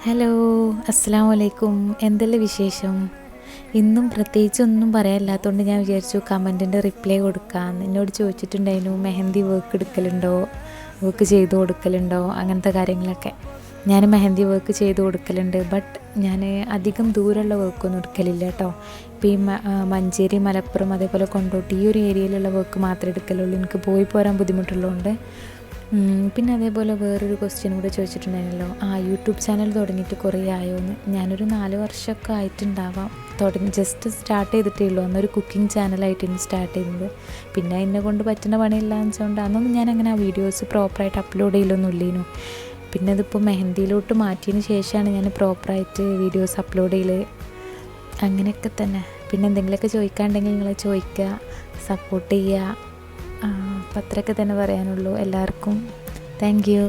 Hello, അസ്സലാമു അലൈക്കും. എന്തെല്ലാം വിശേഷം? ഇന്നും പ്രത്യേകിച്ചൊന്നും പറയാനില്ലാത്തതുകൊണ്ട് ഞാൻ വിചാരിച്ചു കമൻറ്റിൻ്റെ റിപ്ലൈ കൊടുക്കാം. എന്നോട് ചോദിച്ചിട്ടുണ്ടായിരുന്നു മെഹന്തി വർക്ക് എടുക്കലുണ്ടോ, വർക്ക് ചെയ്ത് കൊടുക്കലുണ്ടോ, അങ്ങനത്തെ കാര്യങ്ങളൊക്കെ. ഞാൻ മെഹന്തി വർക്ക് ചെയ്ത് കൊടുക്കലുണ്ട്. ബട്ട് ഞാൻ അധികം ദൂരമുള്ള വർക്കൊന്നും എടുക്കലില്ല കേട്ടോ. ഇപ്പോൾ ഈ മഞ്ചേരി, മലപ്പുറം, അതേപോലെ കൊണ്ടോട്ടി ഈ ഒരു ഏരിയയിലുള്ള വർക്ക് മാത്രമേ എടുക്കലുള്ളൂ. എനിക്ക് പോയി പോരാൻ ബുദ്ധിമുട്ടുള്ളതുകൊണ്ട്. പിന്നെ അതേപോലെ വേറൊരു ക്വസ്റ്റ്യൻ കൂടെ ചോദിച്ചിട്ടുണ്ടായിരുന്നല്ലോ, യൂട്യൂബ് ചാനൽ തുടങ്ങിയിട്ട് കുറേ ആയോ എന്ന്. ഞാനൊരു 4 വർഷമൊക്കെ ആയിട്ടുണ്ടാവാം. ജസ്റ്റ് സ്റ്റാർട്ട് ചെയ്തിട്ടേ ഉള്ളൂ. അന്നൊരു കുക്കിംഗ് ചാനലായിട്ടാണ് സ്റ്റാർട്ട് ചെയ്യുന്നത്. പിന്നെ എന്നെ കൊണ്ട് പറ്റുന്ന പണിയില്ലാന്ന് വെച്ചുകൊണ്ട് അന്നൊന്നും ഞാൻ അങ്ങനെ വീഡിയോസ് പ്രോപ്പറായിട്ട് അപ്ലോഡ് ചെയ്യലൊന്നുമില്ലേനു. പിന്നെ ഇതിപ്പോൾ മെഹന്തിയിലോട്ട് മാറ്റിയതിന് ശേഷമാണ് ഞാൻ പ്രോപ്പറായിട്ട് വീഡിയോസ് അപ്ലോഡ് ചെയ്യൽ. അങ്ങനെയൊക്കെ തന്നെ. പിന്നെ എന്തെങ്കിലുമൊക്കെ ചോദിക്കാനുണ്ടെങ്കിൽ നിങ്ങൾ ചോദിക്കുക, സപ്പോർട്ട് ചെയ്യുക. അപ്പം അത്രയൊക്കെ തന്നെ പറയാനുള്ളൂ. എല്ലാവർക്കും താങ്ക് യു.